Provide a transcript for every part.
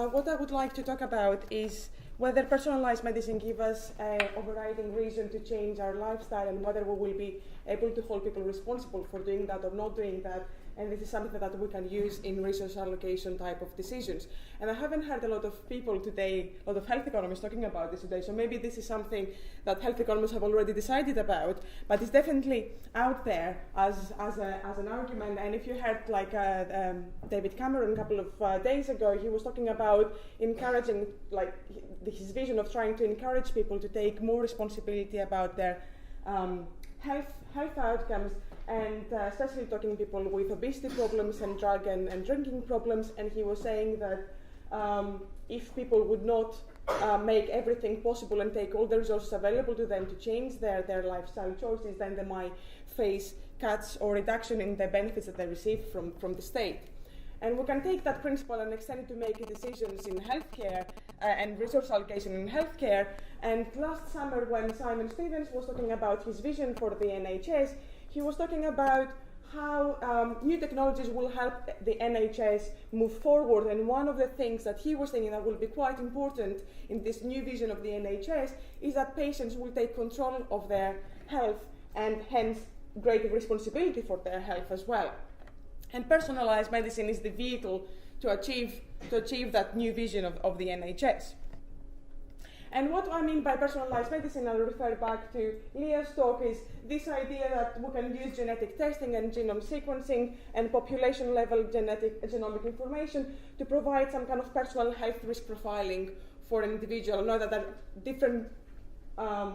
what I would like to talk about is whether personalized medicine gives us an overriding reason to change our lifestyle and whether we will be able to hold people responsible for doing that or not doing that. And this is something that we can use in resource allocation type of decisions. And I haven't heard a lot of people today, a lot of health economists talking about this today, so maybe this is something that health economists have already decided about, but it's definitely out there as an argument. And if you heard like David Cameron a couple of days ago, he was talking about encouraging, like his vision of trying to encourage people to take more responsibility about their health outcomes, and especially talking to people with obesity problems and drug and drinking problems. And he was saying that if people would not make everything possible and take all the resources available to them to change their lifestyle choices, then they might face cuts or reduction in the benefits that they receive from the state. And we can take that principle and extend it to making decisions in healthcare and resource allocation in healthcare. And last summer, when Simon Stevens was talking about his vision for the NHS, he was talking about how new technologies will help the NHS move forward. And one of the things that he was thinking that will be quite important in this new vision of the NHS is that patients will take control of their health and hence greater responsibility for their health as well. And personalised medicine is the vehicle to achieve that new vision of the NHS. And what I mean by personalised medicine, I'll refer back to Leah's talk, is this idea that we can use genetic testing and genome sequencing and population-level genomic information to provide some kind of personal health risk profiling for an individual. Know that there are different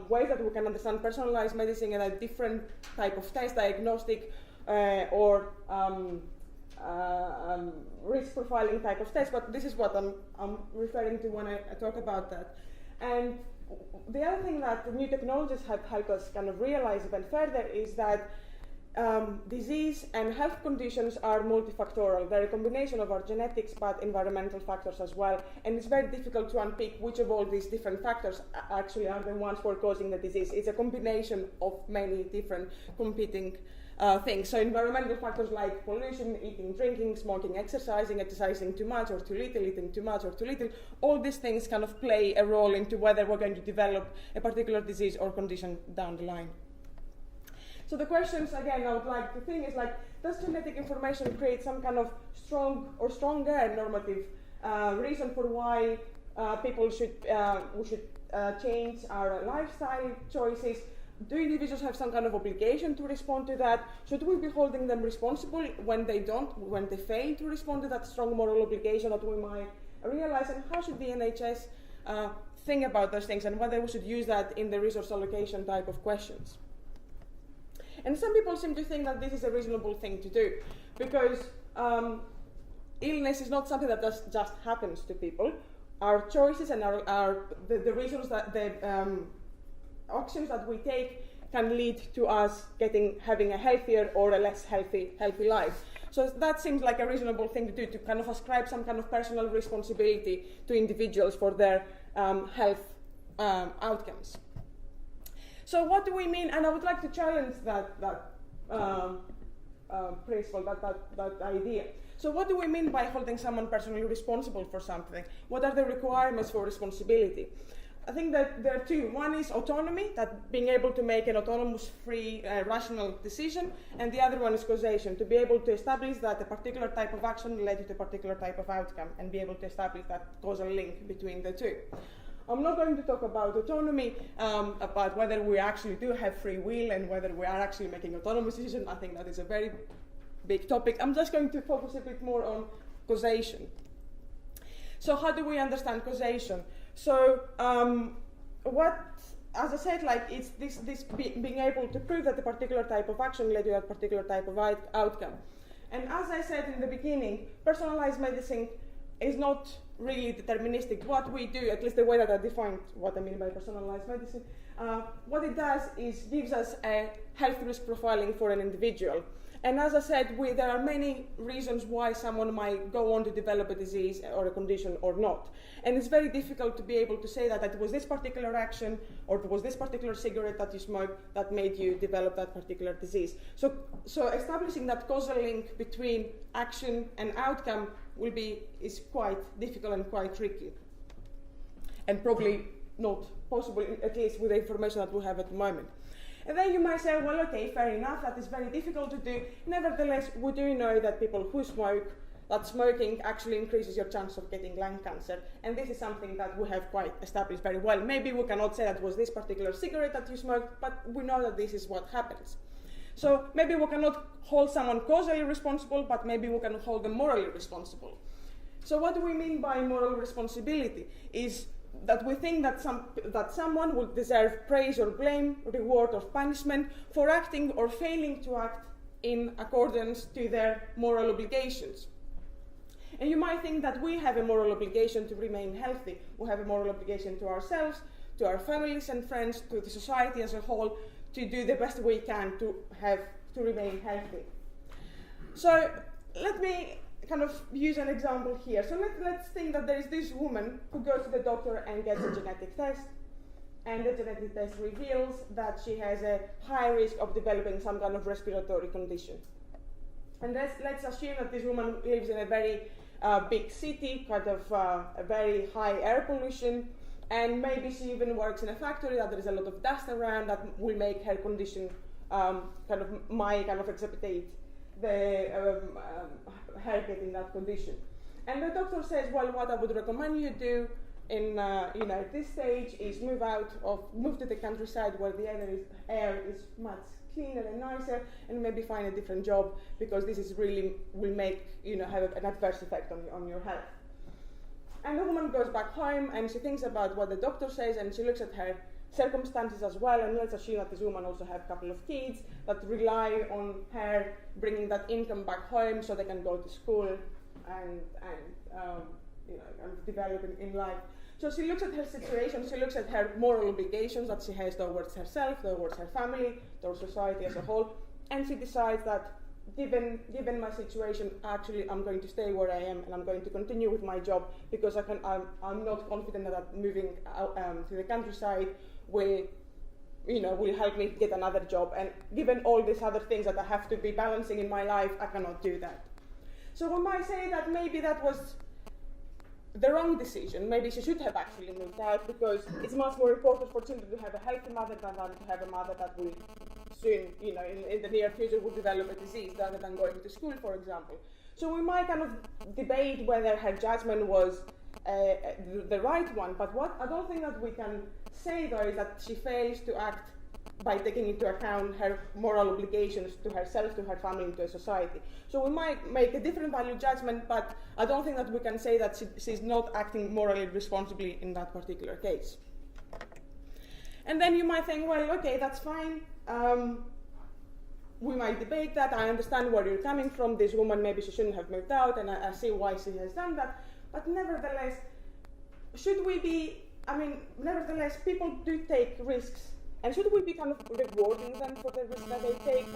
ways that we can understand personalised medicine, and a different type of test, diagnostic or risk profiling type of test, but this is what I'm referring to when I talk about that. And the other thing that the new technologies have helped us kind of realize even further is that disease and health conditions are multifactorial. They're a combination of our genetics but environmental factors as well, and it's very difficult to unpick which of all these different factors actually are the ones who are causing the disease. It's a combination of many different competing things. So environmental factors like pollution, eating, drinking, smoking, exercising too much or too little, eating too much or too little, all these things kind of play a role into whether we're going to develop a particular disease or condition down the line. So the questions, again, I would like to think is like, does genetic information create some kind of strong or stronger normative reason for why people we should change our lifestyle choices? Do individuals have some kind of obligation to respond to that? Should we be holding them responsible when they fail to respond to that strong moral obligation that we might realize? And how should the NHS think about those things, and whether we should use that in the resource allocation type of questions? And some people seem to think that this is a reasonable thing to do, because illness is not something that just happens to people. Our choices and the reasons that the actions that we take can lead to us having a healthier or a less healthy life. So that seems like a reasonable thing to do, to kind of ascribe some kind of personal responsibility to individuals for their health outcomes. So what do we mean? And I would like to challenge that principle, that idea. So what do we mean by holding someone personally responsible for something? What are the requirements for responsibility? I think that there are two. One is autonomy, that being able to make an autonomous, free, rational decision, and the other one is causation, to be able to establish that a particular type of action led to a particular type of outcome, and be able to establish that causal link between the two. I'm not going to talk about autonomy, about whether we actually do have free will and whether we are actually making autonomous decisions. I think that is a very big topic. I'm just going to focus a bit more on causation. So how do we understand causation? So as I said, like, it's this being able to prove that a particular type of action led to a particular type of outcome. And as I said in the beginning, personalized medicine is not really deterministic. What we do, at least the way that I defined what I mean by personalized medicine, what it does is gives us a health risk profiling for an individual. And as I said, there are many reasons why someone might go on to develop a disease or a condition or not. And it's very difficult to be able to say that it was this particular action or it was this particular cigarette that you smoked that made you develop that particular disease. So establishing that causal link between action and outcome is quite difficult and quite tricky, and probably not possible, at least with the information that we have at the moment. And then you might say, well, okay, fair enough, that is very difficult to do. Nevertheless, we do know that people who smoke, that smoking actually increases your chance of getting lung cancer. And this is something that we have quite established very well. Maybe we cannot say that it was this particular cigarette that you smoked, but we know that this is what happens. So maybe we cannot hold someone causally responsible, but maybe we can hold them morally responsible. So what do we mean by moral responsibility? Is that we think that someone would deserve praise or blame, reward or punishment for acting or failing to act in accordance to their moral obligations. And you might think that we have a moral obligation to remain healthy. We have a moral obligation to ourselves, to our families and friends, to the society as a whole, to do the best we can to remain healthy. So let me kind of use an example here. So let's think that there is this woman who goes to the doctor and gets a genetic test, and the genetic test reveals that she has a high risk of developing some kind of respiratory condition. And let's assume that this woman lives in a very big city, kind of a very high air pollution, and maybe she even works in a factory that there is a lot of dust around that will make her condition might exacerbate her getting that condition. And the doctor says, well, what I would recommend you do in at this stage is move to the countryside where the air is much cleaner and nicer, and maybe find a different job, because this is really will make have an adverse effect on your health. And the woman goes back home and she thinks about what the doctor says, and she looks at her circumstances as well, and let's assume that this woman also has a couple of kids that rely on her bringing that income back home so they can go to school and develop in life. So she looks at her situation, she looks at her moral obligations that she has towards herself, towards her family, towards society as a whole, and she decides that given my situation, actually I'm going to stay where I am and I'm going to continue with my job, because I'm not confident that moving out, to the countryside will help me get another job, and given all these other things that I have to be balancing in my life, I cannot do that. So we might say that maybe that was the wrong decision. Maybe she should have actually moved out, because it's much more important for children to have a healthy mother than to have a mother that will soon, in the near future, will develop a disease rather than going to school, for example. So we might kind of debate whether her judgment was the right one, but what I don't think that we can say, though, is that she fails to act by taking into account her moral obligations to herself, to her family, and to society. So we might make a different value judgment, but I don't think that we can say that she's not acting morally responsibly in that particular case. And then you might think, well, okay, that's fine. We might debate that. I understand where you're coming from. This woman, maybe she shouldn't have moved out, and I see why she has done that. But nevertheless, nevertheless, people do take risks. And should we be kind of rewarding them for the risk that they take?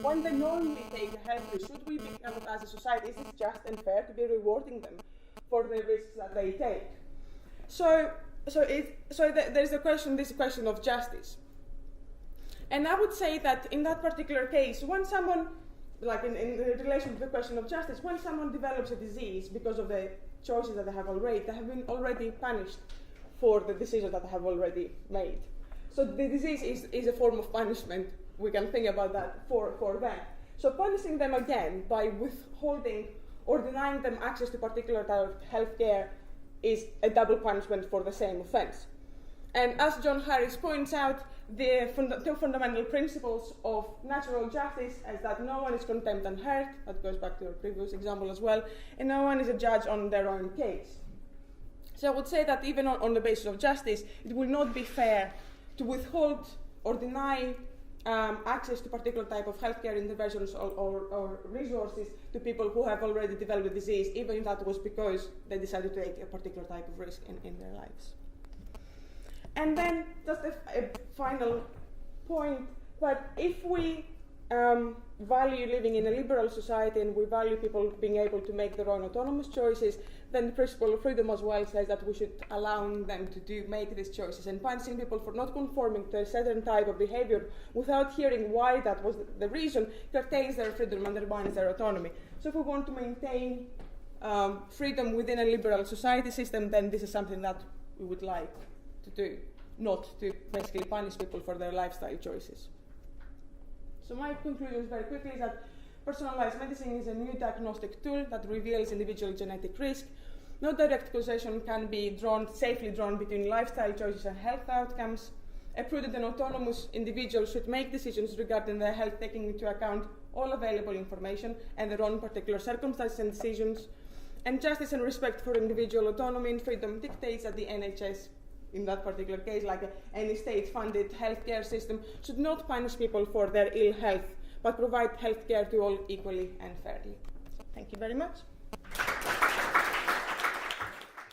When they normally take a health risk, should we be kind of, as a society, is it just and fair to be rewarding them for the risks that they take? There's this question of justice. And I would say that in that particular case, when someone, like in relation to the question of justice, when someone develops a disease because of the choices that they have been already punished for the decisions that they have already made. So the disease is a form of punishment. We can think about that for them. So punishing them again by withholding or denying them access to particular type of health care is a double punishment for the same offense. And as John Harris points out, the two fundamental principles of natural justice is that no one is contemned and hurt, that goes back to your previous example as well, and no one is a judge on their own case. So I would say that even on the basis of justice, it will not be fair to withhold or deny access to particular type of healthcare interventions or resources to people who have already developed a disease, even if that was because they decided to take a particular type of risk in their lives. And then just a final point, that if we value living in a liberal society and we value people being able to make their own autonomous choices, then the principle of freedom as well says that we should allow them to make these choices. And punishing people for not conforming to a certain type of behavior without hearing why that was the reason curtails their freedom, undermines their autonomy. So if we want to maintain freedom within a liberal society system, then this is something that we would like to do, not to basically punish people for their lifestyle choices. So my conclusions very quickly is that personalized medicine is a new diagnostic tool that reveals individual genetic risk. No direct causation can be safely drawn between lifestyle choices and health outcomes. A prudent and autonomous individual should make decisions regarding their health, taking into account all available information and their own particular circumstances and decisions. And justice and respect for individual autonomy and freedom dictates that the NHS, in that particular case, like any state-funded healthcare system, should not punish people for their ill health, but provide healthcare to all equally and fairly. Thank you very much.